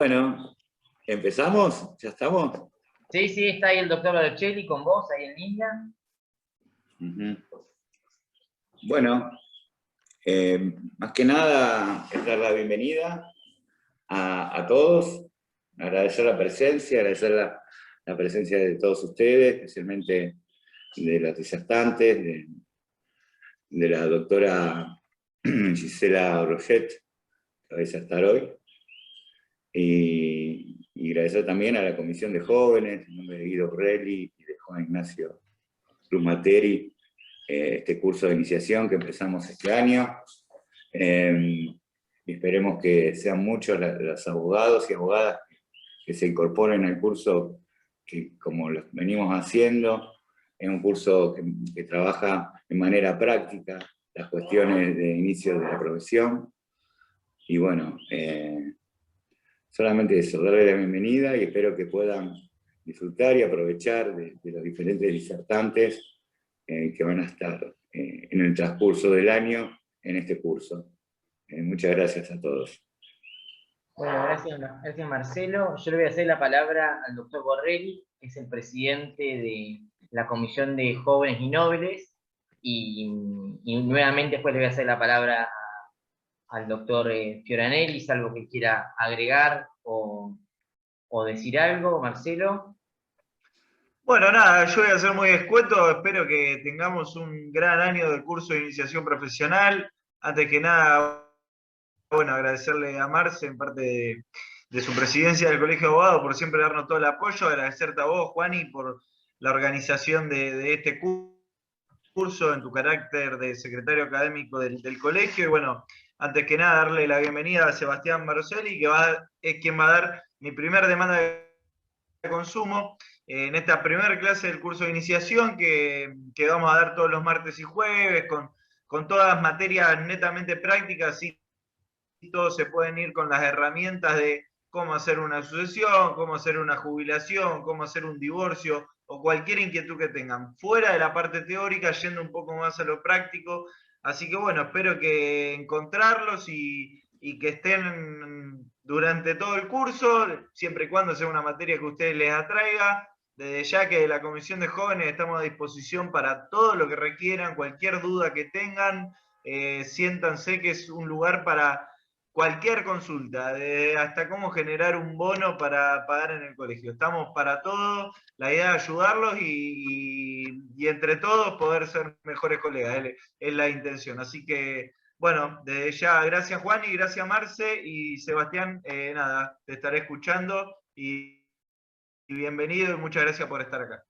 Bueno, ¿empezamos? ¿Ya estamos? Sí, sí, está ahí el doctor Barocelli con vos, ahí en línea. Ujú. Bueno, más que nada, es dar la bienvenida a todos, agradecer la presencia, agradecer la presencia de todos ustedes, especialmente de los disertantes, de la doctora Gisela Roget, que va a disertar hoy, y agradecer también a la Comisión de Jóvenes, en nombre de Guido Relli y de Juan Ignacio Cruz Materi, este curso de iniciación que empezamos este año. Y esperemos que sean muchos los abogados y abogadas que se incorporen al curso, que como lo venimos haciendo, es un curso que trabaja de manera práctica las cuestiones de inicio de la profesión. Y bueno, solamente eso, darle la bienvenida y espero que puedan disfrutar y aprovechar de los diferentes disertantes que van a estar en el transcurso del año en este curso. Muchas gracias a todos. Bueno, gracias Marcelo. Yo le voy a hacer la palabra al doctor Borrelli, que es el presidente de la Comisión de Jóvenes y Nobles, y nuevamente después le voy a hacer la palabra al doctor Fioranelli, salvo que quiera agregar o decir algo, Marcelo. Bueno, nada, yo voy a ser muy escueto, espero que tengamos un gran año del curso de iniciación profesional. Antes que nada, bueno, agradecerle a Marce en parte de su presidencia del Colegio de Abogados por siempre darnos todo el apoyo, agradecerte a vos, Juani, por la organización de este curso en tu carácter de secretario académico del colegio, y bueno, antes que nada darle la bienvenida a Sebastián Barocelli, que es quien va a dar mi primer demanda de consumo en esta primera clase del curso de iniciación que vamos a dar todos los martes y jueves, con todas materias netamente prácticas, y todos se pueden ir con las herramientas de cómo hacer una sucesión, cómo hacer una jubilación, cómo hacer un divorcio, o cualquier inquietud que tengan, fuera de la parte teórica, yendo un poco más a lo práctico. Así que bueno, espero que encontrarlos y que estén durante todo el curso, siempre y cuando sea una materia que a ustedes les atraiga. Desde ya que de la Comisión de Jóvenes estamos a disposición para todo lo que requieran, cualquier duda que tengan, siéntanse que es un lugar para cualquier consulta, hasta cómo generar un bono para pagar en el colegio. Estamos para todo, la idea es ayudarlos y entre todos poder ser mejores colegas, es la intención. Así que, bueno, desde ya, gracias Juan y gracias Marce y Sebastián, nada, te estaré escuchando y bienvenido y muchas gracias por estar acá.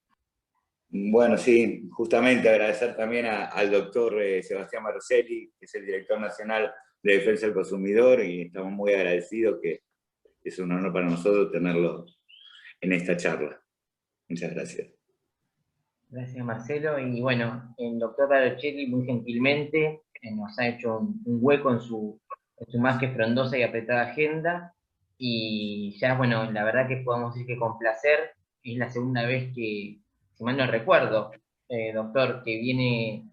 Bueno, sí, justamente agradecer también al doctor Sebastián Barocelli, que es el director nacional de Defensa del Consumidor, y estamos muy agradecidos, que es un honor para nosotros tenerlo en esta charla. Muchas gracias. Gracias, Marcelo. Y bueno, el doctor Barocelli muy gentilmente nos ha hecho un hueco en su más que frondosa y apretada agenda. Y ya, bueno, la verdad que podemos decir que con placer, es la segunda vez que, si mal no recuerdo, doctor, que viene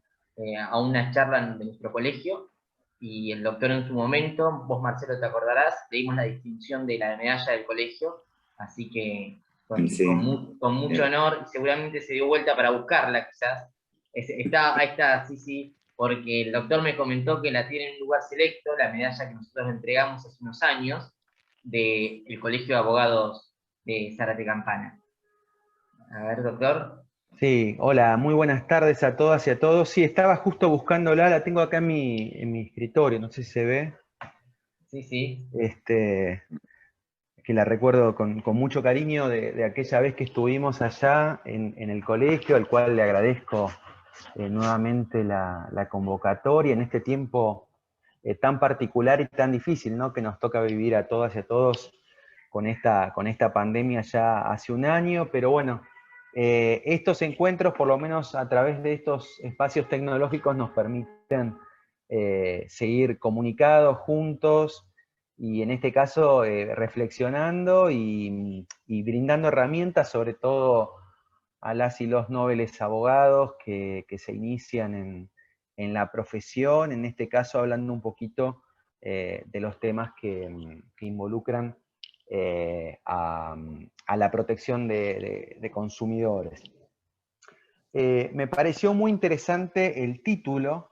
a una charla de nuestro colegio. Y el doctor en su momento, vos Marcelo te acordarás, le dimos la distinción de la medalla del colegio. Así que Sí. con mucho honor, y seguramente se dio vuelta para buscarla, quizás. Ahí está, sí, sí, porque el doctor me comentó que la tiene en un lugar selecto, la medalla que nosotros le entregamos hace unos años, del Colegio de Abogados de Zárate Campana. A ver, doctor. Sí, hola, muy buenas tardes a todas y a todos. Sí, estaba justo buscándola, la tengo acá en mi escritorio, no sé si se ve. Sí, sí. Que la recuerdo con mucho cariño de aquella vez que estuvimos allá en el colegio, al cual le agradezco nuevamente la convocatoria en este tiempo tan particular y tan difícil, ¿no?, que nos toca vivir a todas y a todos con esta pandemia ya hace un año, pero bueno, estos encuentros, por lo menos a través de estos espacios tecnológicos, nos permiten seguir comunicados, juntos, y en este caso reflexionando y brindando herramientas, sobre todo a las y los nobles abogados que se inician en la profesión, en este caso hablando un poquito de los temas que involucran a la protección de consumidores. Me pareció muy interesante el título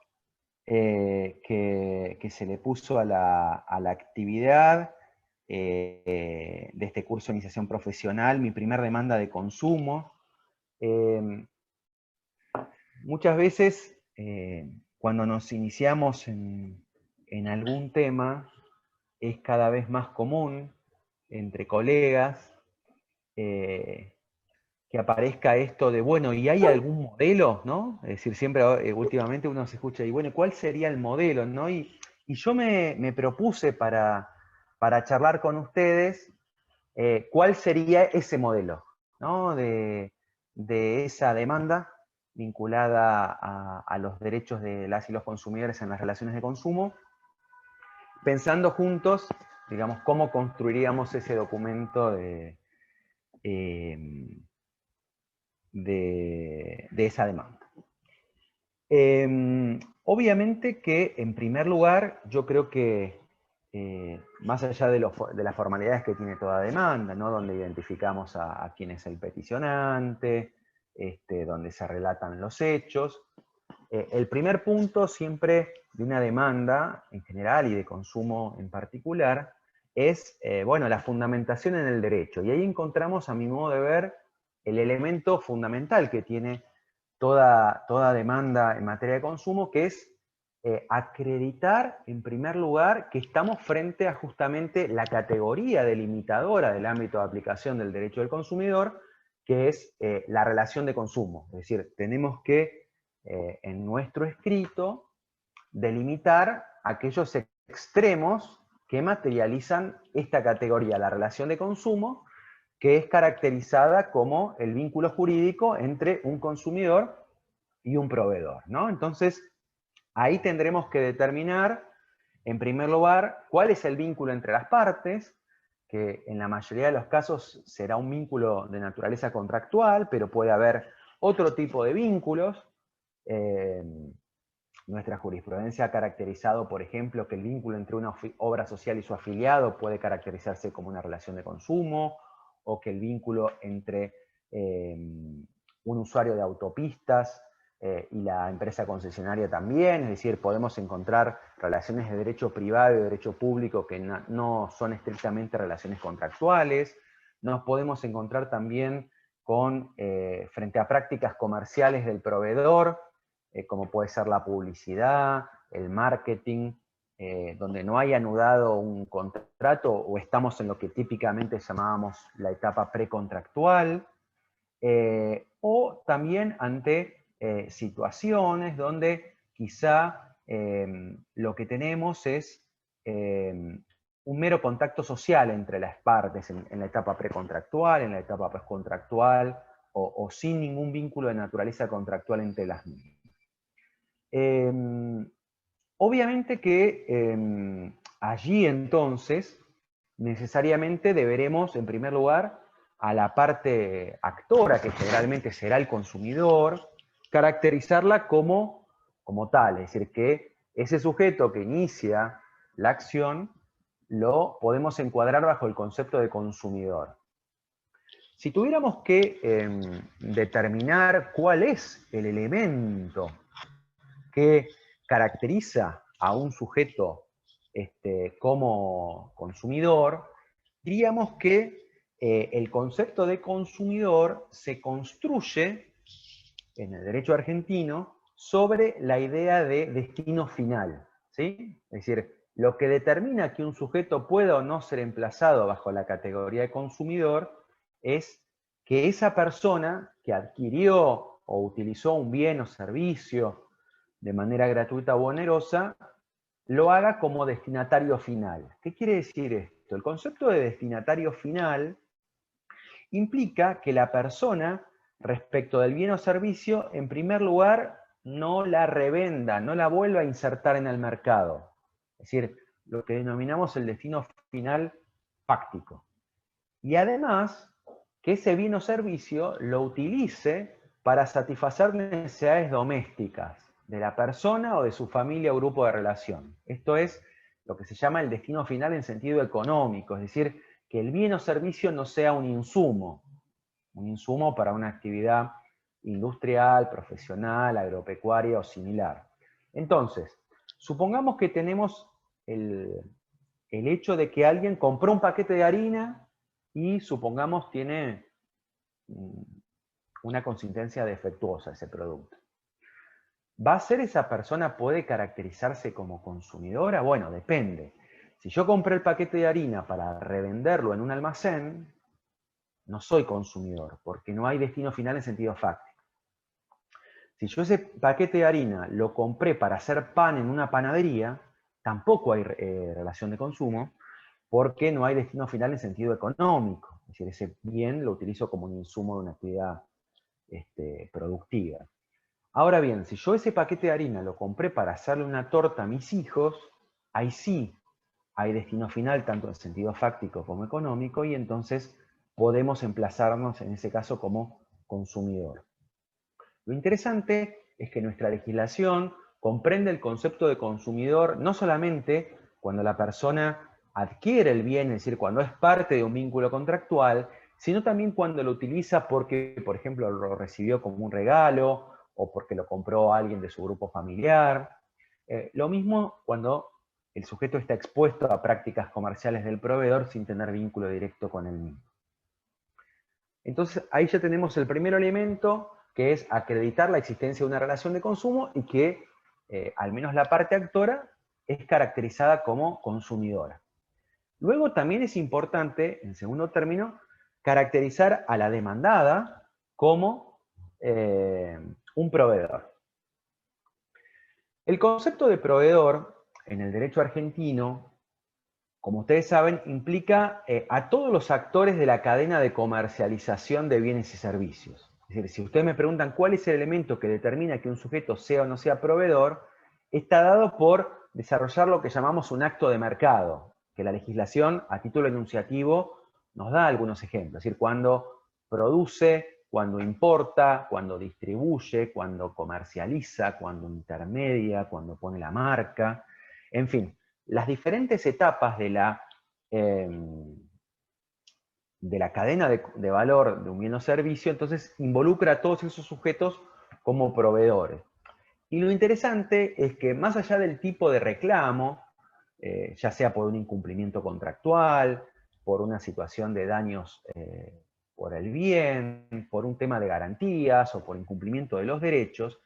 que se le puso a la actividad de este curso de iniciación profesional, Mi primer demanda de consumo. Muchas veces, cuando nos iniciamos en algún tema, es cada vez más común entre colegas que aparezca esto de, bueno, ¿y hay algún modelo? ¿No? Es decir, siempre últimamente uno se escucha, y bueno, ¿cuál sería el modelo? ¿No? Y yo me propuse para charlar con ustedes cuál sería ese modelo, ¿no? de esa demanda vinculada a los derechos de las y los consumidores en las relaciones de consumo, pensando juntos, digamos, cómo construiríamos ese documento de esa demanda. Obviamente que, en primer lugar, yo creo que más allá de las formalidades que tiene toda demanda, ¿no? Donde identificamos a quién es el peticionante, donde se relatan los hechos, el primer punto siempre de una demanda en general y de consumo en particular es, bueno, la fundamentación en el derecho. Y ahí encontramos, a mi modo de ver, el elemento fundamental que tiene toda demanda en materia de consumo, que es acreditar, en primer lugar, que estamos frente a justamente la categoría delimitadora del ámbito de aplicación del derecho del consumidor, que es la relación de consumo. Es decir, tenemos que, en nuestro escrito, delimitar aquellos extremos que materializan esta categoría, la relación de consumo, que es caracterizada como el vínculo jurídico entre un consumidor y un proveedor, ¿no? Entonces, ahí tendremos que determinar, en primer lugar, cuál es el vínculo entre las partes, que en la mayoría de los casos será un vínculo de naturaleza contractual, pero puede haber otro tipo de vínculos. Nuestra jurisprudencia ha caracterizado, por ejemplo, que el vínculo entre una obra social y su afiliado puede caracterizarse como una relación de consumo, o que el vínculo entre un usuario de autopistas y la empresa concesionaria también, es decir, podemos encontrar relaciones de derecho privado y de derecho público que no son estrictamente relaciones contractuales. Nos podemos encontrar también con, frente a prácticas comerciales del proveedor, como puede ser la publicidad, el marketing, donde no hay anudado un contrato o estamos en lo que típicamente llamábamos la etapa precontractual, o también ante situaciones donde quizá lo que tenemos es un mero contacto social entre las partes en la etapa precontractual, en la etapa postcontractual, o sin ningún vínculo de naturaleza contractual entre las mismas. Obviamente que allí entonces necesariamente deberemos, en primer lugar, a la parte actora, que generalmente será el consumidor, caracterizarla como tal, es decir, que ese sujeto que inicia la acción lo podemos encuadrar bajo el concepto de consumidor. Si tuviéramos que determinar cuál es el elemento que caracteriza a un sujeto como consumidor, diríamos que el concepto de consumidor se construye en el derecho argentino sobre la idea de destino final, ¿sí? Es decir, lo que determina que un sujeto pueda o no ser emplazado bajo la categoría de consumidor es que esa persona que adquirió o utilizó un bien o servicio de manera gratuita o onerosa, lo haga como destinatario final. ¿Qué quiere decir esto? El concepto de destinatario final implica que la persona, respecto del bien o servicio, en primer lugar, no la revenda, no la vuelva a insertar en el mercado. Es decir, lo que denominamos el destino final fáctico. Y además, que ese bien o servicio lo utilice para satisfacer necesidades domésticas de la persona o de su familia o grupo de relación. Esto es lo que se llama el destino final en sentido económico, es decir, que el bien o servicio no sea un insumo para una actividad industrial, profesional, agropecuaria o similar. Entonces, supongamos que tenemos el hecho de que alguien compró un paquete de harina y supongamos tiene una consistencia defectuosa ese producto. ¿Va a ser esa persona, puede caracterizarse como consumidora? Bueno, depende. Si yo compré el paquete de harina para revenderlo en un almacén, no soy consumidor, porque no hay destino final en sentido fáctico. Si yo ese paquete de harina lo compré para hacer pan en una panadería, tampoco hay relación de consumo, porque no hay destino final en sentido económico. Es decir, ese bien lo utilizo como un insumo de una actividad productiva. Ahora bien, si yo ese paquete de harina lo compré para hacerle una torta a mis hijos, ahí sí hay destino final, tanto en sentido fáctico como económico, y entonces podemos emplazarnos en ese caso como consumidor. Lo interesante es que nuestra legislación comprende el concepto de consumidor no solamente cuando la persona adquiere el bien, es decir, cuando es parte de un vínculo contractual, sino también cuando lo utiliza porque, por ejemplo, lo recibió como un regalo o porque lo compró alguien de su grupo familiar. Lo mismo cuando el sujeto está expuesto a prácticas comerciales del proveedor sin tener vínculo directo con él mismo. Entonces, ahí ya tenemos el primer elemento, que es acreditar la existencia de una relación de consumo y que, al menos la parte actora, es caracterizada como consumidora. Luego también es importante, en segundo término, caracterizar a la demandada como un proveedor. El concepto de proveedor en el derecho argentino, como ustedes saben, implica a todos los actores de la cadena de comercialización de bienes y servicios. Es decir, si ustedes me preguntan cuál es el elemento que determina que un sujeto sea o no sea proveedor, está dado por desarrollar lo que llamamos un acto de mercado, que la legislación, a título enunciativo, nos da algunos ejemplos. Es decir, cuando produce, cuando importa, cuando distribuye, cuando comercializa, cuando intermedia, cuando pone la marca, en fin. Las diferentes etapas de la cadena de valor de un bien o servicio, entonces involucra a todos esos sujetos como proveedores. Y lo interesante es que más allá del tipo de reclamo, ya sea por un incumplimiento contractual, por una situación de daños por el bien, por un tema de garantías o por incumplimiento de los derechos,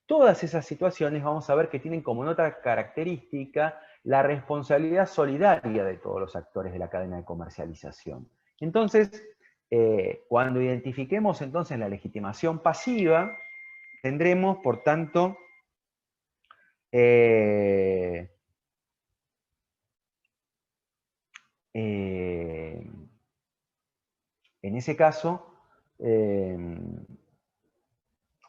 todas esas situaciones vamos a ver que tienen como otra característica la responsabilidad solidaria de todos los actores de la cadena de comercialización. Entonces, cuando identifiquemos entonces la legitimación pasiva, tendremos, por tanto, en ese caso,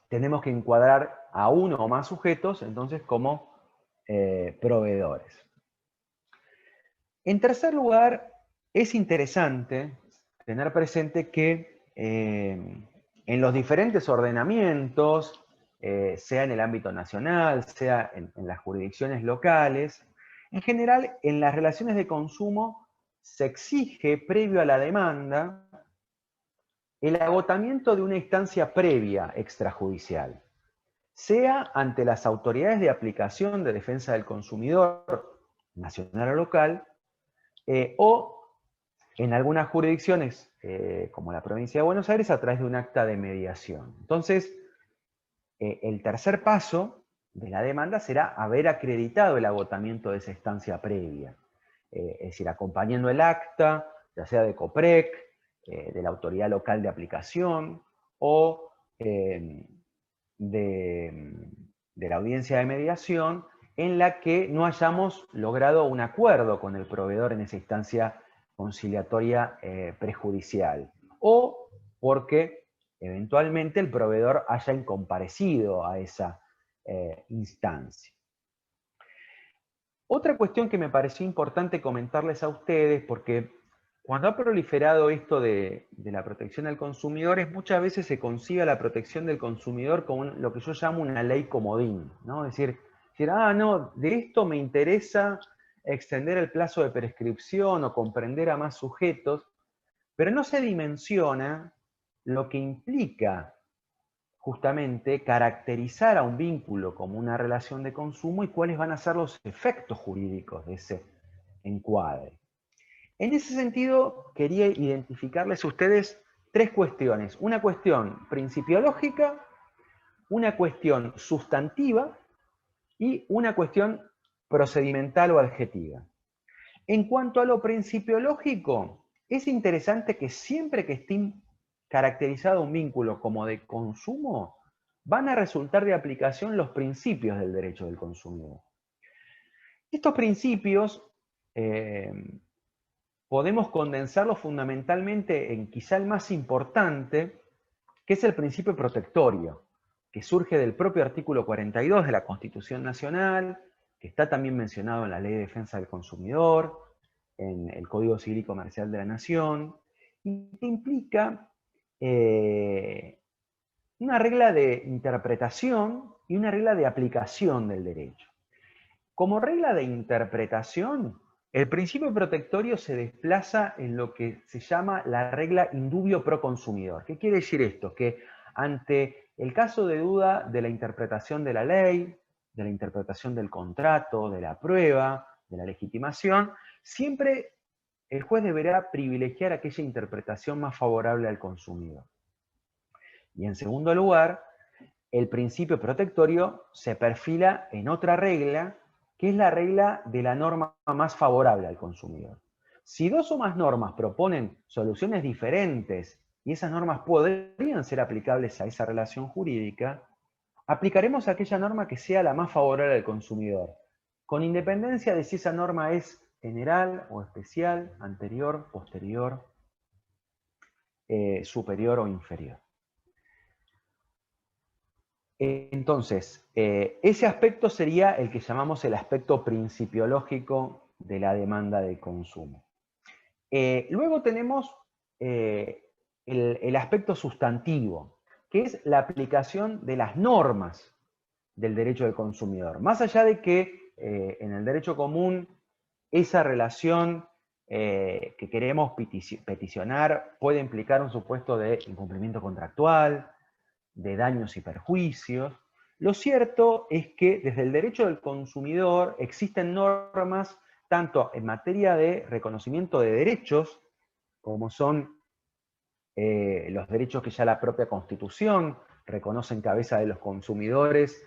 tenemos que encuadrar a uno o más sujetos, entonces, como proveedores. En tercer lugar, es interesante tener presente que en los diferentes ordenamientos, sea en el ámbito nacional, sea en las jurisdicciones locales, en general, en las relaciones de consumo se exige, previo a la demanda, el agotamiento de una instancia previa extrajudicial, sea ante las autoridades de aplicación de defensa del consumidor, nacional o local, o en algunas jurisdicciones, como la provincia de Buenos Aires, a través de un acta de mediación. Entonces, el tercer paso de la demanda será haber acreditado el agotamiento de esa instancia previa. Es decir, acompañando el acta, ya sea de COPREC, de la autoridad local de aplicación, o de la audiencia de mediación, en la que no hayamos logrado un acuerdo con el proveedor en esa instancia conciliatoria prejudicial, o porque eventualmente el proveedor haya incomparecido a esa instancia. Otra cuestión que me pareció importante comentarles a ustedes, porque cuando ha proliferado esto de la protección al consumidor, muchas veces se concibe la protección del consumidor como lo que yo llamo una ley comodín, ¿no? Es decir, no, de esto me interesa extender el plazo de prescripción o comprender a más sujetos, pero no se dimensiona lo que implica justamente caracterizar a un vínculo como una relación de consumo y cuáles van a ser los efectos jurídicos de ese encuadre. En ese sentido, quería identificarles a ustedes tres cuestiones. Una cuestión principiológica, una cuestión sustantiva y una cuestión procedimental o adjetiva. En cuanto a lo principiológico, es interesante que siempre que esté caracterizado un vínculo como de consumo, van a resultar de aplicación los principios del derecho del consumidor. Estos principios podemos condensarlos fundamentalmente en quizá el más importante, que es el principio protectorio, que surge del propio artículo 42 de la Constitución Nacional, que está también mencionado en la Ley de Defensa del Consumidor, en el Código Civil y Comercial de la Nación, y que implica una regla de interpretación y una regla de aplicación del derecho. Como regla de interpretación, el principio protectorio se desplaza en lo que se llama la regla indubio pro consumidor. ¿Qué quiere decir esto? Que ante el caso de duda de la interpretación de la ley, de la interpretación del contrato, de la prueba, de la legitimación, siempre el juez deberá privilegiar aquella interpretación más favorable al consumidor. Y en segundo lugar, el principio protectorio se perfila en otra regla, que es la regla de la norma más favorable al consumidor. Si dos o más normas proponen soluciones diferentes y esas normas podrían ser aplicables a esa relación jurídica, aplicaremos aquella norma que sea la más favorable al consumidor, con independencia de si esa norma es general o especial, anterior, posterior, superior o inferior. Entonces, ese aspecto sería el que llamamos el aspecto principiológico de la demanda de consumo. Luego tenemos el aspecto sustantivo, que es la aplicación de las normas del derecho del consumidor. Más allá de que en el derecho común esa relación que queremos peticionar puede implicar un supuesto de incumplimiento contractual, de daños y perjuicios. Lo cierto es que desde el derecho del consumidor existen normas tanto en materia de reconocimiento de derechos, como son los derechos que ya la propia Constitución reconoce en cabeza de los consumidores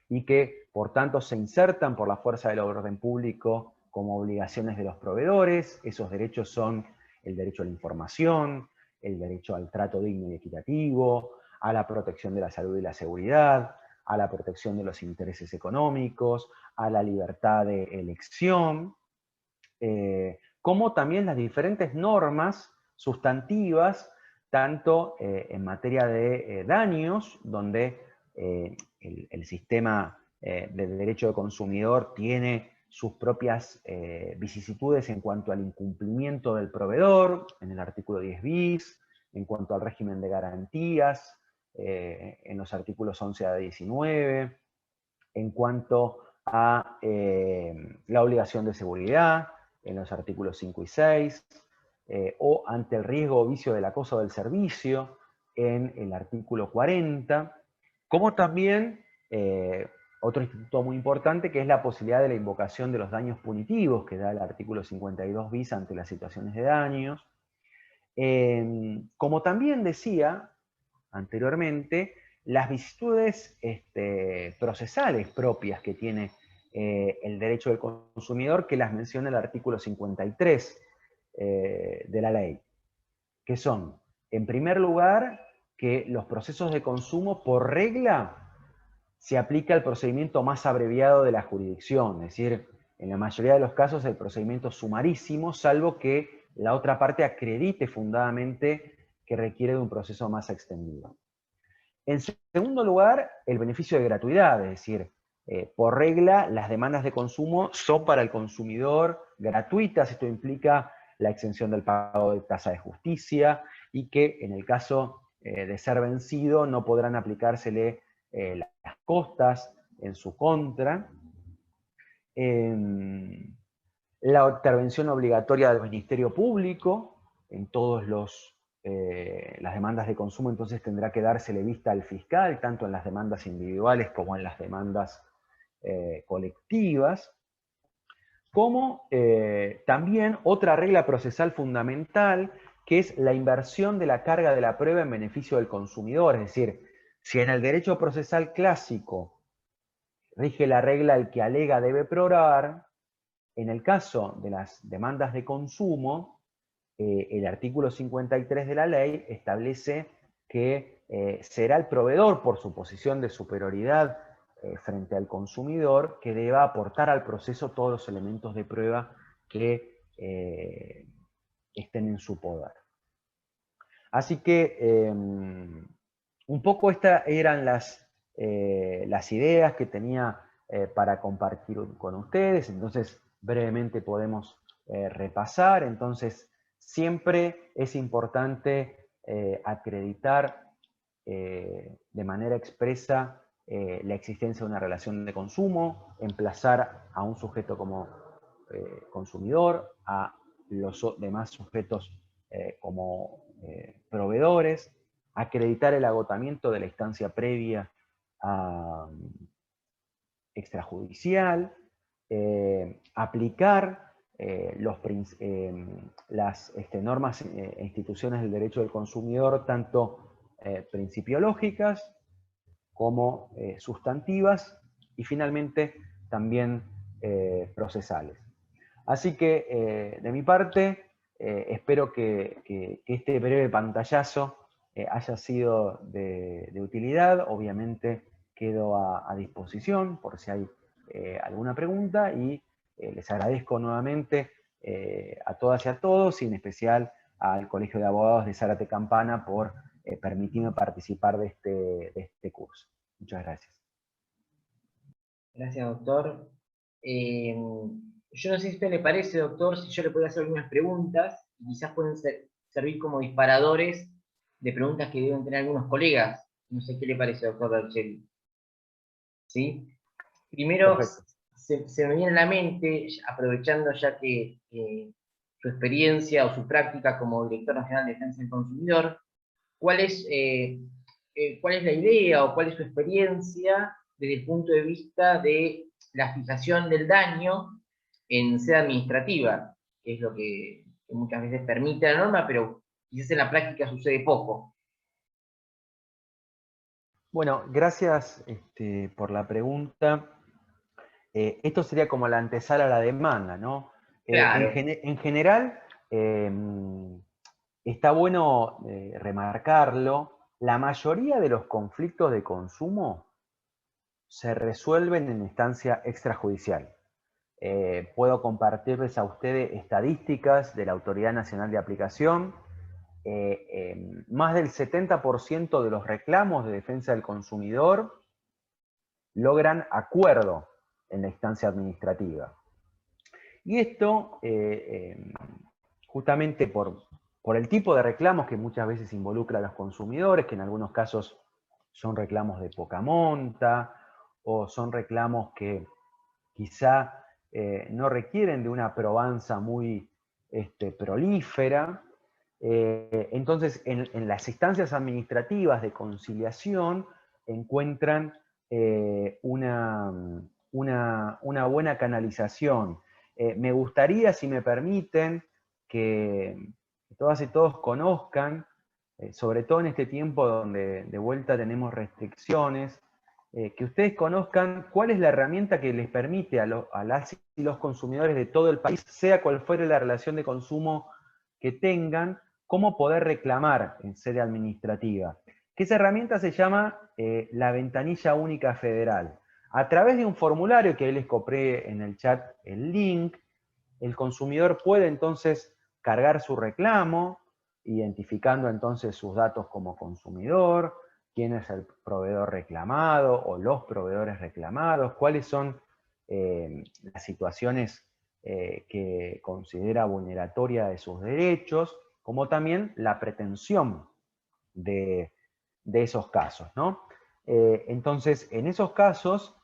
y que por tanto se insertan por la fuerza del orden público como obligaciones de los proveedores. Esos derechos son el derecho a la información, el derecho al trato digno y equitativo, a la protección de la salud y la seguridad, a la protección de los intereses económicos, a la libertad de elección, como también las diferentes normas sustantivas, tanto en materia de daños, donde el sistema del derecho de consumidor tiene sus propias vicisitudes en cuanto al incumplimiento del proveedor, en el artículo 10 bis, en cuanto al régimen de garantías, en los artículos 11 a 19, en cuanto a la obligación de seguridad, en los artículos 5 y 6, o ante el riesgo o vicio del acoso del servicio, en el artículo 40, como también otro instituto muy importante que es la posibilidad de la invocación de los daños punitivos que da el artículo 52 bis ante las situaciones de daños. Como también decía anteriormente, las vicisitudes procesales propias que tiene el derecho del consumidor, que las menciona el artículo 53 de la ley, que son, en primer lugar, que los procesos de consumo por regla se aplica el procedimiento más abreviado de la jurisdicción, es decir, en la mayoría de los casos el procedimiento sumarísimo, salvo que la otra parte acredite fundadamente que requiere de un proceso más extendido. En segundo lugar, el beneficio de gratuidad, es decir, por regla, las demandas de consumo son para el consumidor gratuitas. Esto implica la exención del pago de tasa de justicia y que en el caso de ser vencido no podrán aplicársele las costas en su contra. La intervención obligatoria del Ministerio Público en todas las demandas de consumo, entonces tendrá que dársele vista al fiscal, tanto en las demandas individuales como en las demandas colectivas. Como también otra regla procesal fundamental, que es la inversión de la carga de la prueba en beneficio del consumidor. Es decir, si en el derecho procesal clásico rige la regla el que alega debe probar, en el caso de las demandas de consumo, el artículo 53 de la ley establece que será el proveedor, por su posición de superioridad frente al consumidor, que deba aportar al proceso todos los elementos de prueba que estén en su poder. Así que un poco estas eran las ideas que tenía para compartir con ustedes. Entonces, brevemente podemos repasar. Entonces, siempre es importante acreditar de manera expresa la existencia de una relación de consumo, emplazar a un sujeto como consumidor, a los demás sujetos como proveedores, acreditar el agotamiento de la instancia previa extrajudicial, aplicar las normas e instituciones del derecho del consumidor, tanto principiológicas como sustantivas, y finalmente también procesales. Así que, de mi parte, espero que este breve pantallazo haya sido de utilidad. Obviamente quedo a disposición por si hay alguna pregunta, y les agradezco nuevamente a todas y a todos, y en especial al Colegio de Abogados de Zárate Campana por permitirme participar de este curso. Muchas gracias. Gracias, doctor. Yo no sé si a usted le parece, doctor, si yo le puedo hacer algunas preguntas, y quizás pueden servir como disparadores de preguntas que deben tener algunos colegas. No sé qué le parece, doctor Darchelli. ¿Sí? Primero, se me viene a la mente, aprovechando ya que su experiencia o su práctica como director nacional de defensa del consumidor, ¿cuál es la idea o cuál es su experiencia desde el punto de vista de la fijación del daño en sede administrativa, que es lo que muchas veces permite la norma, pero quizás en la práctica sucede poco? Bueno, gracias por la pregunta. Esto sería como la antesala a la demanda, ¿no? Claro. En general, está bueno remarcarlo, la mayoría de los conflictos de consumo se resuelven en instancia extrajudicial. Puedo compartirles a ustedes estadísticas de la Autoridad Nacional de Aplicación. Más del 70% de los reclamos de defensa del consumidor logran acuerdo en la instancia administrativa. Y esto, justamente por el tipo de reclamos que muchas veces involucra a los consumidores, que en algunos casos son reclamos de poca monta, o son reclamos que quizá no requieren de una probanza muy prolífera. Entonces, en las instancias administrativas de conciliación encuentran una buena canalización. Me gustaría, si me permiten, que todas y todos conozcan, sobre todo en este tiempo donde de vuelta tenemos restricciones, que ustedes conozcan cuál es la herramienta que les permite a las y los consumidores de todo el país, sea cual fuere la relación de consumo que tengan, cómo poder reclamar en sede administrativa. Que esa herramienta se llama la Ventanilla Única Federal. A través de un formulario que ahí les copié en el chat el link, el consumidor puede entonces cargar su reclamo, identificando entonces sus datos como consumidor, quién es el proveedor reclamado o los proveedores reclamados, cuáles son las situaciones que considera vulneratoria de sus derechos, como también la pretensión de esos casos, ¿no? Entonces, en esos casos,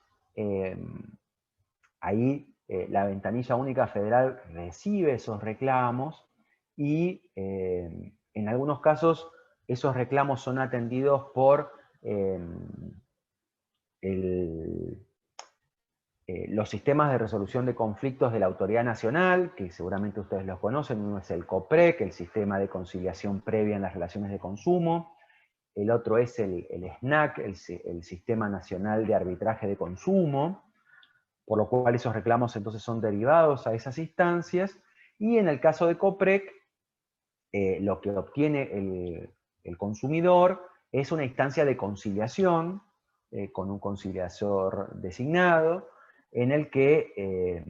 ahí la ventanilla única federal recibe esos reclamos y en algunos casos esos reclamos son atendidos por los sistemas de resolución de conflictos de la Autoridad Nacional, que seguramente ustedes los conocen. Uno es el COPREC, el Sistema de Conciliación Previa en las Relaciones de Consumo. El otro es el SNAC, el Sistema Nacional de Arbitraje de Consumo, por lo cual esos reclamos entonces son derivados a esas instancias. Y en el caso de COPREC, lo que obtiene el consumidor es una instancia de conciliación, con un conciliador designado, en el que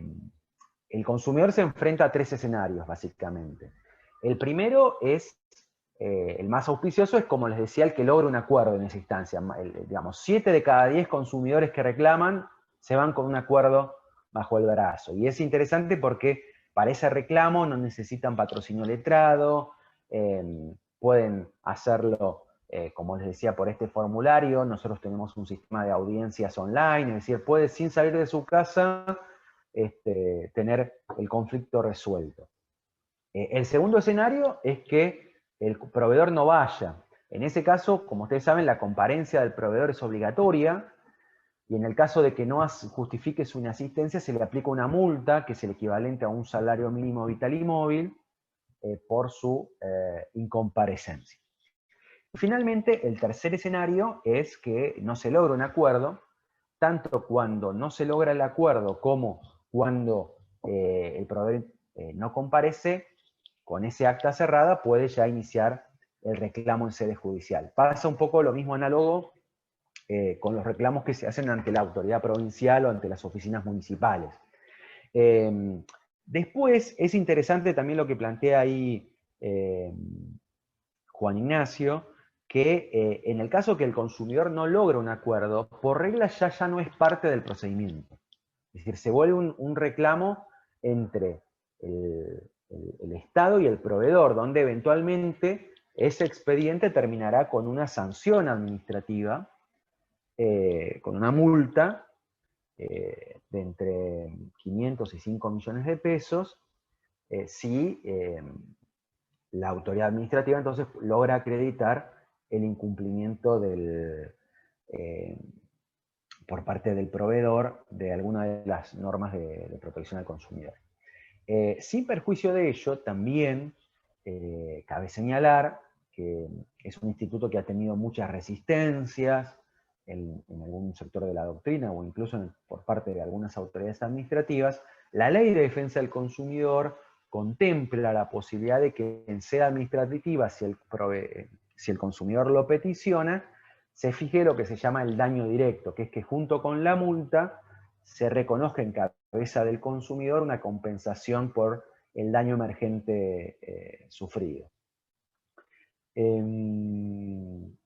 el consumidor se enfrenta a 3 escenarios, básicamente. El primero es, el más auspicioso, es, como les decía, el que logra un acuerdo en esa instancia. Digamos, 7 de cada 10 consumidores que reclaman se van con un acuerdo bajo el brazo. Y es interesante porque para ese reclamo no necesitan patrocinio letrado, pueden hacerlo, como les decía, por este formulario. Nosotros tenemos un sistema de audiencias online, es decir, puede, sin salir de su casa, tener el conflicto resuelto. El segundo escenario es que el proveedor no vaya. En ese caso, como ustedes saben, la comparencia del proveedor es obligatoria, y en el caso de que no justifique su inasistencia, se le aplica una multa, que es el equivalente a un salario mínimo vital y móvil, por su incomparecencia. Finalmente, el tercer escenario es que no se logra un acuerdo, tanto cuando no se logra el acuerdo como cuando el proveedor no comparece. Con ese acta cerrada puede ya iniciar el reclamo en sede judicial. Pasa un poco lo mismo análogo con los reclamos que se hacen ante la autoridad provincial o ante las oficinas municipales. Después es interesante también lo que plantea ahí Juan Ignacio, que en el caso que el consumidor no logra un acuerdo, por regla ya no es parte del procedimiento. Es decir, se vuelve un reclamo entre el Estado y el proveedor, donde eventualmente ese expediente terminará con una sanción administrativa, con una multa de entre 500 y 5 millones de pesos, si la autoridad administrativa entonces logra acreditar el incumplimiento por parte del proveedor de alguna de las normas de protección al consumidor. Sin perjuicio de ello, también cabe señalar que es un instituto que ha tenido muchas resistencias en algún sector de la doctrina o incluso por parte de algunas autoridades administrativas. La Ley de Defensa del Consumidor contempla la posibilidad de que en sede administrativa, si el consumidor lo peticiona, se fije lo que se llama el daño directo, que es que junto con la multa se reconozca en cabeza del consumidor una compensación por el daño emergente sufrido. En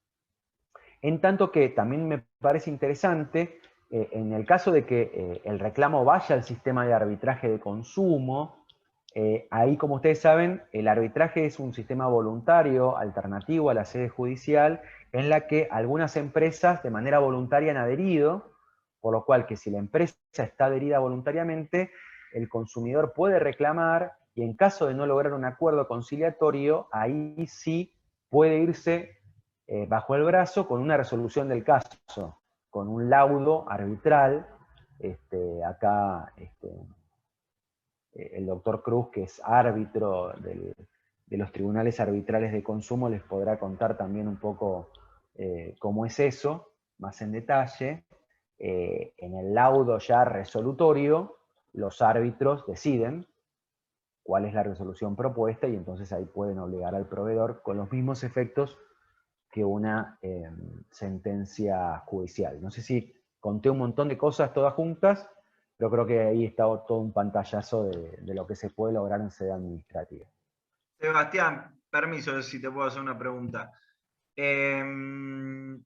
tanto que también me parece interesante, en el caso de que el reclamo vaya al sistema de arbitraje de consumo, ahí, como ustedes saben, el arbitraje es un sistema voluntario, alternativo a la sede judicial, en la que algunas empresas de manera voluntaria han adherido, por lo cual que si la empresa está adherida voluntariamente, el consumidor puede reclamar, y en caso de no lograr un acuerdo conciliatorio, ahí sí puede irse bajo el brazo con una resolución del caso, con un laudo arbitral. Acá el doctor Cruz, que es árbitro de los tribunales arbitrales de consumo, les podrá contar también un poco cómo es eso, más en detalle. En el laudo ya resolutorio, los árbitros deciden cuál es la resolución propuesta y entonces ahí pueden obligar al proveedor con los mismos efectos que una sentencia judicial. No sé si conté un montón de cosas todas juntas, pero creo que ahí está todo un pantallazo de lo que se puede lograr en sede administrativa. Sebastián, permiso si te puedo hacer una pregunta. En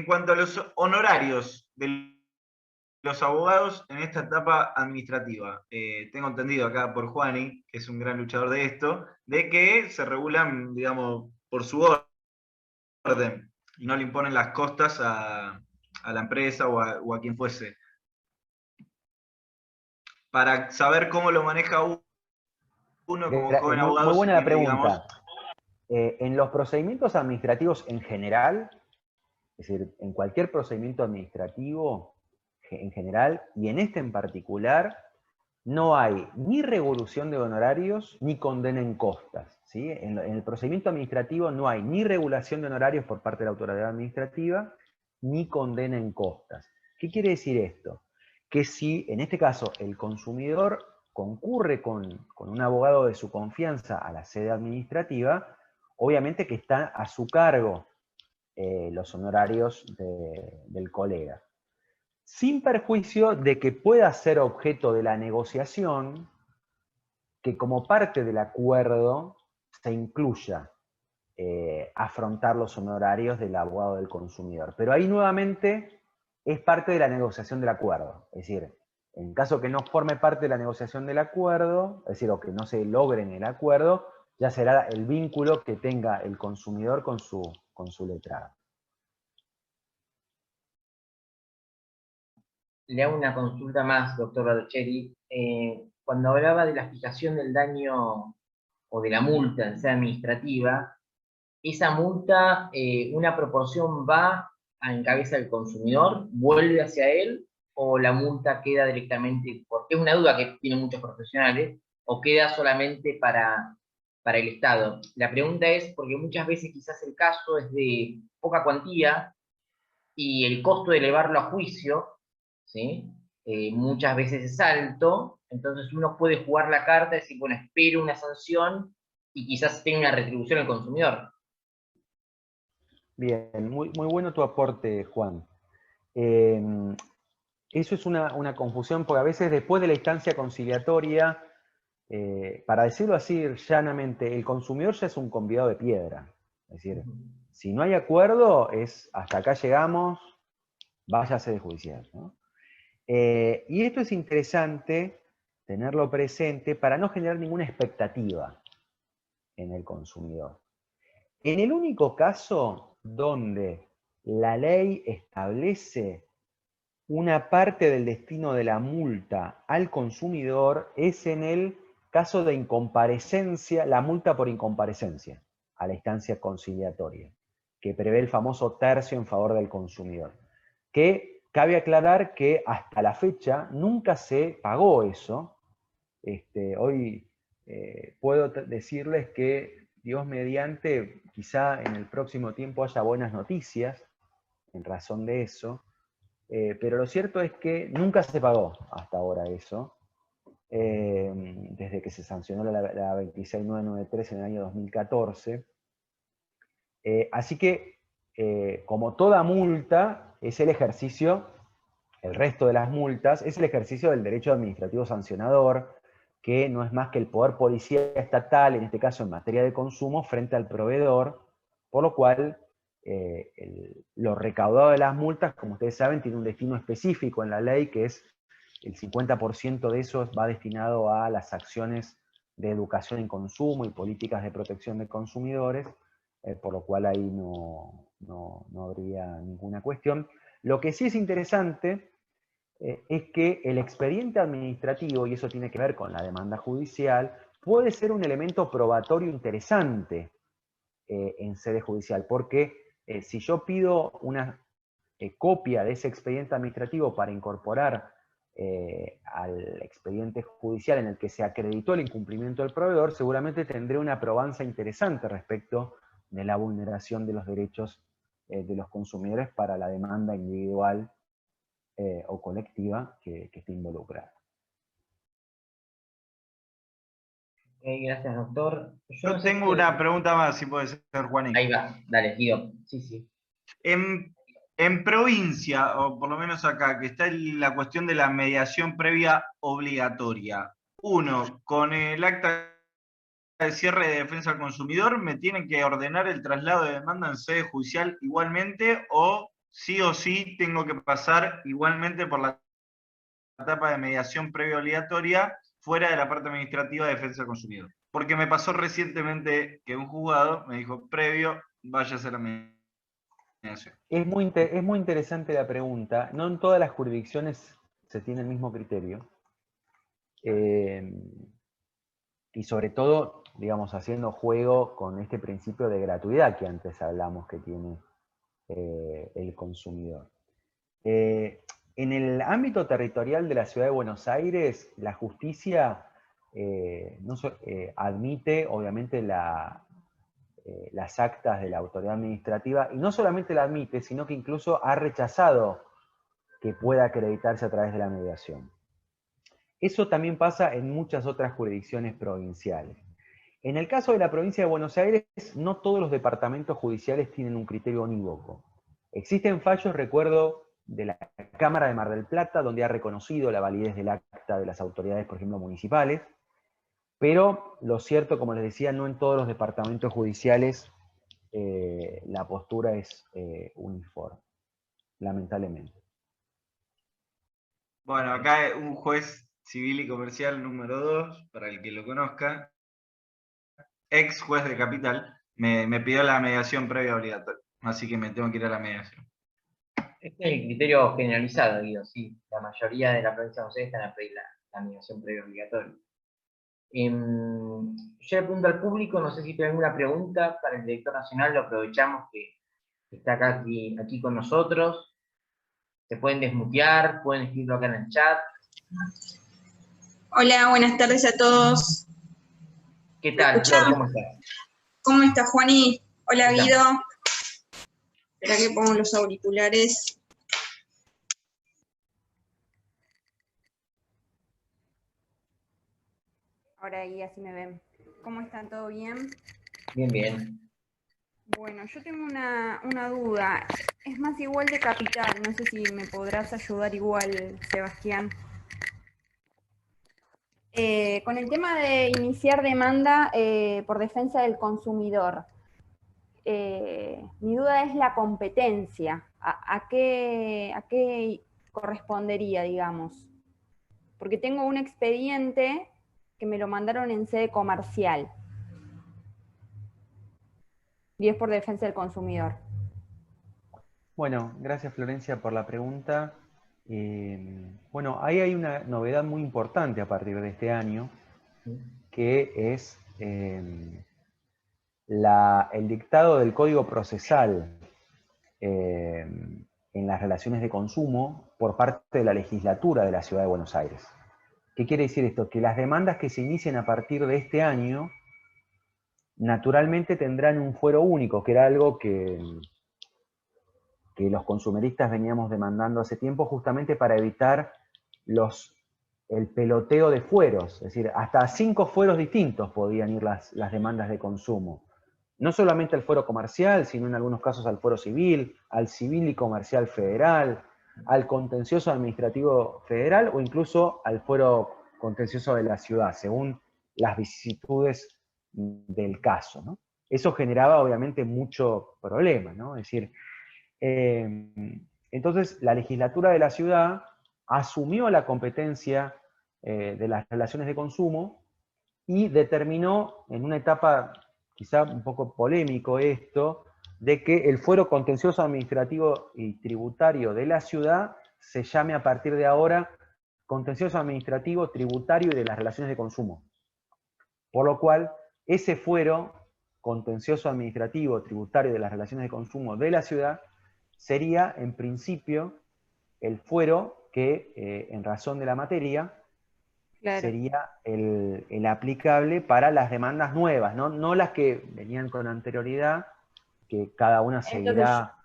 cuanto a los honorarios de los abogados en esta etapa administrativa, tengo entendido acá por Juani, que es un gran luchador de esto, de que se regulan, digamos, por su orden y no le imponen las costas a la empresa o a quien fuese. para saber cómo lo maneja uno como joven abogado Muy buena la civil, digamos. pregunta. En los procedimientos administrativos en general, es decir, en cualquier procedimiento administrativo en general, y en este en particular, no hay ni regulación de honorarios ni condena en costas. ¿Sí? En el procedimiento administrativo no hay ni regulación de honorarios por parte de la autoridad administrativa, ni condena en costas. ¿Qué quiere decir esto? Que si, en este caso, el consumidor concurre con un abogado de su confianza a la sede administrativa, obviamente que está a su cargo los honorarios del colega, sin perjuicio de que pueda ser objeto de la negociación, que como parte del acuerdo se incluya afrontar los honorarios del abogado del consumidor. Pero ahí nuevamente es parte de la negociación del acuerdo. Es decir, en caso que no forme parte de la negociación del acuerdo, es decir, o que no se logre en el acuerdo, ya será el vínculo que tenga el consumidor con su letrado. Le hago una consulta más, doctor Badocheri. Cuando hablaba de la fijación del daño o de la multa, en sea administrativa, esa multa, una proporción va en cabeza del consumidor, vuelve hacia él, o la multa queda directamente, porque es una duda que tienen muchos profesionales, o queda solamente para el Estado. La pregunta es, porque muchas veces quizás el caso es de poca cuantía, y el costo de llevarlo a juicio, ¿sí? Muchas veces es alto, entonces uno puede jugar la carta y decir, bueno, espero una sanción y quizás tenga una retribución al consumidor. Bien, muy bueno tu aporte, Juan. Eso es una confusión, porque a veces después de la instancia conciliatoria, para decirlo así llanamente, el consumidor ya es un convidado de piedra. Es decir, si no hay acuerdo, es hasta acá llegamos, váyase de judicial, ¿no? Y esto es interesante tenerlo presente para no generar ninguna expectativa en el consumidor. En el único caso donde la ley establece una parte del destino de la multa al consumidor es en el caso de incomparecencia, la multa por incomparecencia a la instancia conciliatoria, que prevé el famoso tercio en favor del consumidor. Que cabe aclarar que hasta la fecha nunca se pagó eso. Hoy puedo decirles que, Dios mediante, quizá en el próximo tiempo haya buenas noticias en razón de eso. Pero lo cierto es que nunca se pagó hasta ahora eso, desde que se sancionó la 26993 en el año 2014. Así que, como toda multa, es el ejercicio, el resto de las multas, es el ejercicio del derecho administrativo sancionador, que no es más que el poder policial estatal, en este caso en materia de consumo, frente al proveedor, por lo cual lo recaudado de las multas, como ustedes saben, tiene un destino específico en la ley, que es el 50% de eso va destinado a las acciones de educación en consumo y políticas de protección de consumidores, por lo cual ahí no habría ninguna cuestión. Lo que sí es interesante es que el expediente administrativo, y eso tiene que ver con la demanda judicial, puede ser un elemento probatorio interesante en sede judicial, porque si yo pido una copia de ese expediente administrativo para incorporar al expediente judicial en el que se acreditó el incumplimiento del proveedor, seguramente tendré una probanza interesante respecto de la vulneración de los derechos de los consumidores para la demanda individual o colectiva que esté involucrada. Gracias, doctor. Yo tengo una pregunta más, si puede ser, Juanín. Ahí va, dale, Guido. Sí. En provincia, o por lo menos acá, que está la cuestión de la mediación previa obligatoria. Uno, con el acta de cierre de defensa al consumidor, ¿me tienen que ordenar el traslado de demanda en sede judicial igualmente, o sí tengo que pasar igualmente por la etapa de mediación previa obligatoria fuera de la parte administrativa de defensa del consumidor? Porque me pasó recientemente que un juzgado me dijo, previo, vaya a hacer la mediación. Es muy interesante la pregunta. No en todas las jurisdicciones se tiene el mismo criterio. y sobre todo, digamos, haciendo juego con este principio de gratuidad que antes hablamos que tiene el consumidor. En el ámbito territorial de la Ciudad de Buenos Aires, la justicia admite, obviamente, las actas de la autoridad administrativa, y no solamente la admite, sino que incluso ha rechazado que pueda acreditarse a través de la mediación. Eso también pasa en muchas otras jurisdicciones provinciales. En el caso de la provincia de Buenos Aires, no todos los departamentos judiciales tienen un criterio unívoco. Existen fallos, recuerdo, de la Cámara de Mar del Plata, donde ha reconocido la validez del acta de las autoridades, por ejemplo, municipales, pero lo cierto, como les decía, no en todos los departamentos judiciales la postura es uniforme, lamentablemente. Bueno, acá un juez civil y comercial número 2, para el que lo conozca, ex juez de Capital, me pidió la mediación previa obligatoria, así que me tengo que ir a la mediación. Este es el criterio generalizado, Guido, sí. La mayoría de la provincia de Buenos Aires están a pedir la mediación previa obligatoria. Yo le pregunto al público, no sé si tiene alguna pregunta para el director nacional, lo aprovechamos que está aquí con nosotros. Se pueden desmutear, pueden escribirlo acá en el chat. Hola, buenas tardes a todos. ¿Qué tal, Flor? ¿Cómo estás? ¿Cómo estás, Juani? Hola, Hola. Guido. Espera que pongo los auriculares. Ahora ahí así me ven. ¿Cómo están? ¿Todo bien? Bien, bien. Bueno, yo tengo una duda. Es más igual de Capital. No sé si me podrás ayudar igual, Sebastián. Con el tema de iniciar demanda por defensa del consumidor. Mi duda es la competencia. ¿A qué correspondería, digamos? Porque tengo un expediente que me lo mandaron en sede comercial. Y es por defensa del consumidor. Bueno, gracias Florencia por la pregunta. Bueno, ahí hay una novedad muy importante a partir de este año, que es el dictado del Código Procesal en las relaciones de consumo por parte de la legislatura de la Ciudad de Buenos Aires. ¿Qué quiere decir esto? Que las demandas que se inicien a partir de este año naturalmente tendrán un fuero único, que era algo que los consumeristas veníamos demandando hace tiempo, justamente para evitar el peloteo de fueros. Es decir, hasta 5 fueros distintos podían ir las demandas de consumo. No solamente al fuero comercial, sino en algunos casos al fuero civil, al civil y comercial federal, al contencioso administrativo federal o incluso al fuero contencioso de la ciudad, según las vicisitudes del caso, ¿no? Eso generaba obviamente mucho problema, ¿no? Es decir, entonces la legislatura de la ciudad asumió la competencia de las relaciones de consumo y determinó en una etapa quizá un poco polémico esto, de que el fuero contencioso administrativo y tributario de la ciudad se llame a partir de ahora contencioso administrativo, tributario y de las relaciones de consumo. Por lo cual, ese fuero contencioso administrativo, tributario y de las relaciones de consumo de la ciudad sería, en principio, el fuero que, en razón de la materia, claro, sería el aplicable para las demandas nuevas, no las que venían con anterioridad, que cada una seguirá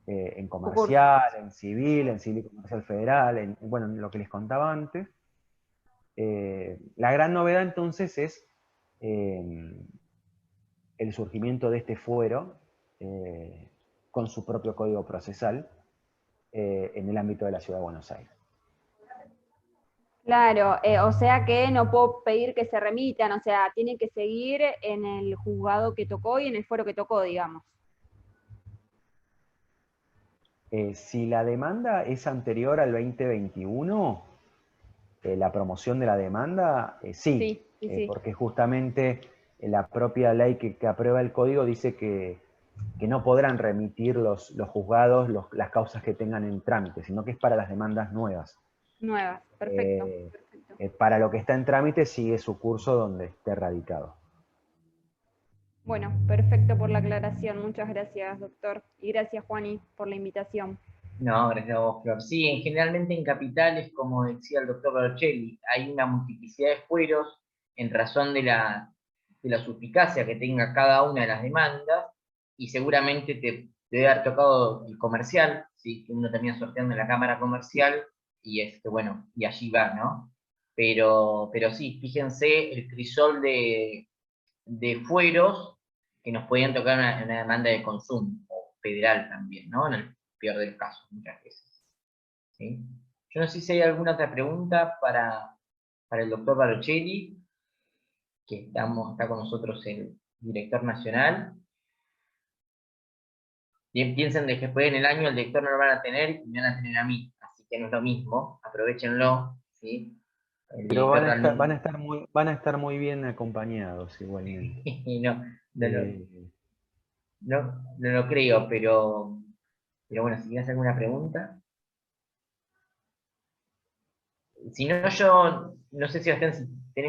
en comercial, en civil y comercial federal, bueno, en lo que les contaba antes. La gran novedad entonces es el surgimiento de este fuero con su propio código procesal en el ámbito de la Ciudad de Buenos Aires. Claro, o sea que no puedo pedir que se remitan, o sea, tienen que seguir en el juzgado que tocó y en el fuero que tocó, digamos. Si la demanda es anterior al 2021, la promoción de la demanda, sí. Porque justamente la propia ley que aprueba el código dice que no podrán remitir los juzgados las causas que tengan en trámite, sino que es para las demandas nuevas. Nuevas, perfecto. para lo que está en trámite sigue su curso donde esté radicado. Bueno, perfecto por la aclaración. Muchas gracias, doctor. Y gracias, Juani, por la invitación. No, gracias a vos, Flor. Sí, generalmente en capitales, como decía el doctor Barochelli, hay una multiplicidad de fueros en razón de la suspicacia que tenga cada una de las demandas, y seguramente te debe haber tocado el comercial, ¿sí? Que uno termina sorteando en la cámara comercial, y bueno, y allí va, ¿no? Pero sí, fíjense el crisol de fueros que nos podían tocar una demanda de consumo, o federal también, ¿no? En el peor del caso, muchas veces. ¿Sí? Yo no sé si hay alguna otra pregunta para el doctor Barochelli, que está con nosotros el director nacional. Bien, piensen de que después en el año el director no lo van a tener y me van a tener a mí, así que no es lo mismo, aprovechenlo, ¿sí? El Pero director van a estar muy bien acompañados igualmente. no lo creo, pero bueno, si quieres alguna pregunta. Si no, yo no sé si tenés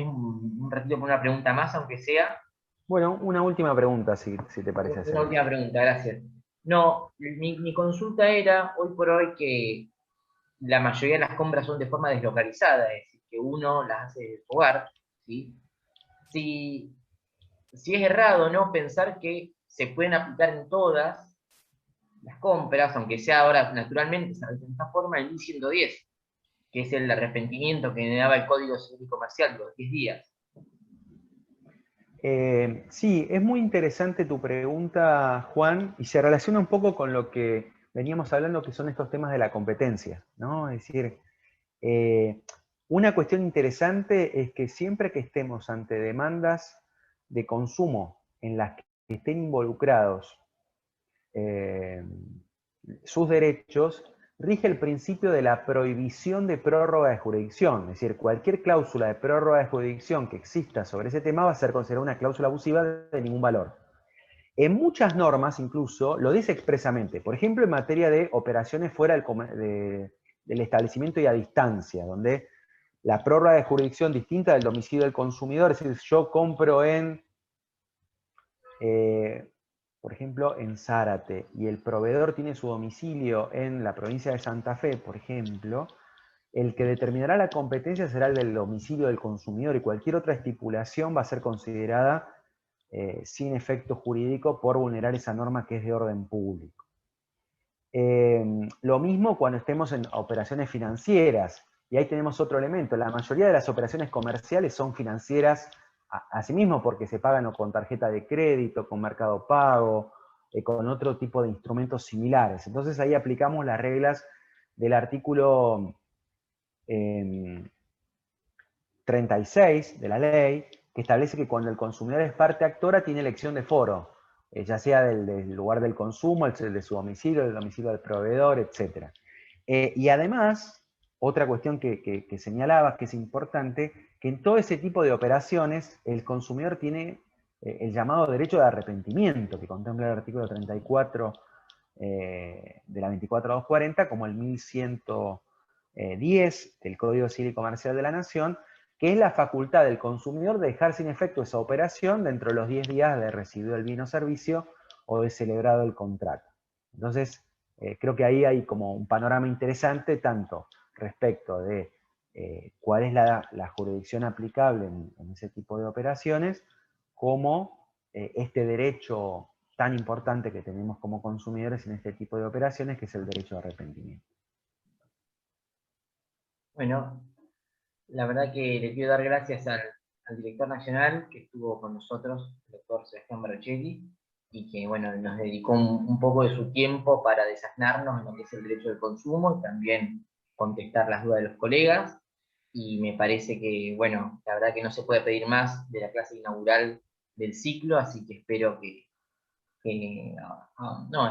un ratito por una pregunta más, aunque sea. Bueno, una última pregunta, si te parece Una hacer. última pregunta, gracias. No, mi consulta era, hoy por hoy, que la mayoría de las compras son de forma deslocalizada, es decir, que uno las hace de su hogar, ¿sí? Si es errado, ¿no?, pensar que se pueden aplicar en todas las compras, aunque sea ahora naturalmente se realiza de esta forma, el 1110, que es el arrepentimiento que me daba el Código Civil y Comercial, los 10 días. Sí, es muy interesante tu pregunta, Juan, y se relaciona un poco con lo que veníamos hablando, que son estos temas de la competencia, ¿no? Es decir, una cuestión interesante es que siempre que estemos ante demandas de consumo en las que estén involucrados sus derechos, rige el principio de la prohibición de prórroga de jurisdicción. Es decir, cualquier cláusula de prórroga de jurisdicción que exista sobre ese tema va a ser considerada una cláusula abusiva de ningún valor. En muchas normas incluso lo dice expresamente. Por ejemplo, en materia de operaciones fuera del establecimiento y a distancia, donde la prórroga de jurisdicción distinta del domicilio del consumidor, es decir, yo compro por ejemplo, en Zárate, y el proveedor tiene su domicilio en la provincia de Santa Fe, por ejemplo, el que determinará la competencia será el del domicilio del consumidor, y cualquier otra estipulación va a ser considerada sin efecto jurídico por vulnerar esa norma que es de orden público. Lo mismo cuando estemos en operaciones financieras, y ahí tenemos otro elemento. La mayoría de las operaciones comerciales son financieras asimismo porque se pagan o con tarjeta de crédito, con Mercado Pago, con otro tipo de instrumentos similares. Entonces ahí aplicamos las reglas del artículo 36 de la ley, que establece que cuando el consumidor es parte actora tiene elección de foro, ya sea del lugar del consumo, el de su domicilio, el domicilio del proveedor, etc. Y además, otra cuestión que señalabas que es importante, que en todo ese tipo de operaciones el consumidor tiene el llamado derecho de arrepentimiento, que contempla el artículo 34 de la 24240, como el 1110 del Código Civil y Comercial de la Nación, que es la facultad del consumidor de dejar sin efecto esa operación dentro de los 10 días de recibido el bien o servicio o de celebrado el contrato. Entonces, creo que ahí hay como un panorama interesante, tanto respecto de cuál es la jurisdicción aplicable en ese tipo de operaciones, como este derecho tan importante que tenemos como consumidores en este tipo de operaciones, que es el derecho de arrepentimiento. Bueno, la verdad que le quiero dar gracias al director nacional que estuvo con nosotros, el doctor Sebastián Barochelli, y que bueno, nos dedicó un poco de su tiempo para desasnarnos en lo que es el derecho del consumo y también contestar las dudas de los colegas. Y me parece que, bueno, la verdad que no se puede pedir más de la clase inaugural del ciclo, así que espero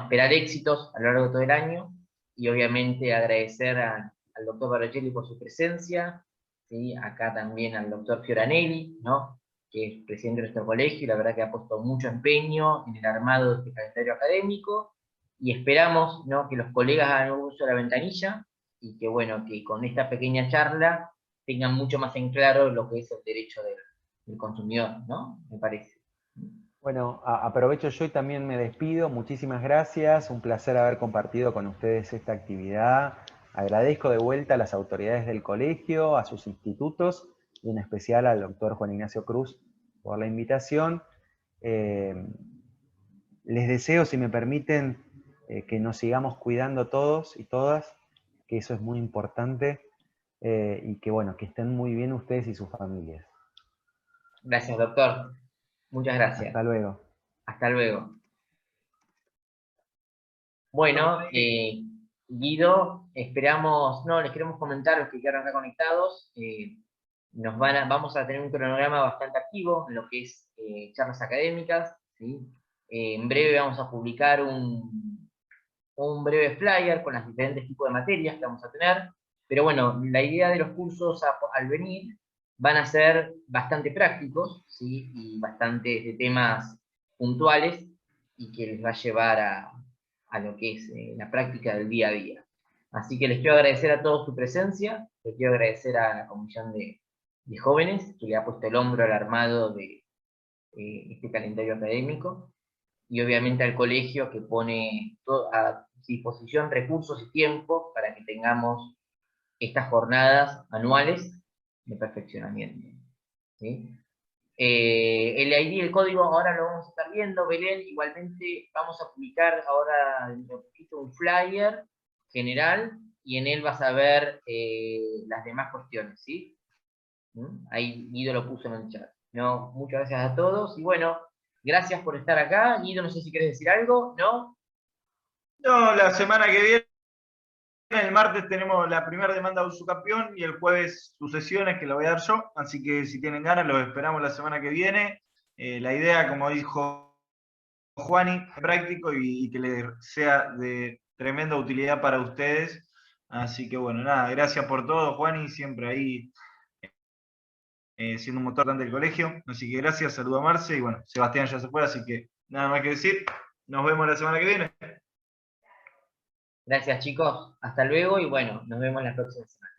esperar éxitos a lo largo de todo el año, y obviamente agradecer al doctor Barochelli por su presencia, ¿sí? Acá también al doctor Fioranelli, ¿no?, que es presidente de nuestro colegio, y la verdad que ha puesto mucho empeño en el armado de este calendario académico, y esperamos, ¿no?, que los colegas hagan uso de la ventanilla, y que bueno, que con esta pequeña charla tengan mucho más en claro lo que es el derecho del consumidor, ¿no? Me parece. Bueno, aprovecho yo y también me despido. Muchísimas gracias, un placer haber compartido con ustedes esta actividad. Agradezco de vuelta a las autoridades del colegio, a sus institutos y en especial al doctor Juan Ignacio Cruz por la invitación. Les deseo, si me permiten, que nos sigamos cuidando todos y todas, que eso es muy importante, y que bueno, que estén muy bien ustedes y sus familias. Gracias, doctor. Muchas gracias. Hasta luego. Hasta luego. Bueno, Guido, esperamos, no, les queremos comentar, los que quedaron acá conectados, vamos a tener un cronograma bastante activo en lo que es charlas académicas, ¿sí? En breve vamos a publicar un breve flyer con los diferentes tipos de materias que vamos a tener, pero bueno, la idea de los cursos al venir van a ser bastante prácticos, ¿sí? Y bastante de temas puntuales, y que les va a llevar a lo que es la práctica del día a día. Así que les quiero agradecer a todos su presencia, les quiero agradecer a la Comisión de Jóvenes, que le ha puesto el hombro al armado de este calendario académico, y obviamente al colegio, que pone a disposición recursos y tiempo para que tengamos estas jornadas anuales de perfeccionamiento, ¿sí? El ID y el código ahora lo vamos a estar viendo, Belén. Igualmente vamos a publicar ahora dentro de poquito un flyer general, y en él vas a ver las demás cuestiones, ¿sí? Ahí Guido lo puso en el chat. No, muchas gracias a todos, y bueno, gracias por estar acá. Guido, no sé si querés decir algo, ¿no? No, la semana que viene, el martes, tenemos la primera demanda de usucapión y el jueves sucesiones, que lo voy a dar yo. Así que si tienen ganas, los esperamos la semana que viene. La idea, como dijo Juani, es práctico y que le sea de tremenda utilidad para ustedes. Así que bueno, nada, gracias por todo, Juani, siempre ahí siendo un motor del colegio. Así que gracias, saludo a Marce, y bueno, Sebastián ya se fue, así que nada más que decir. Nos vemos la semana que viene. Gracias, chicos. Hasta luego, y bueno, nos vemos la próxima semana.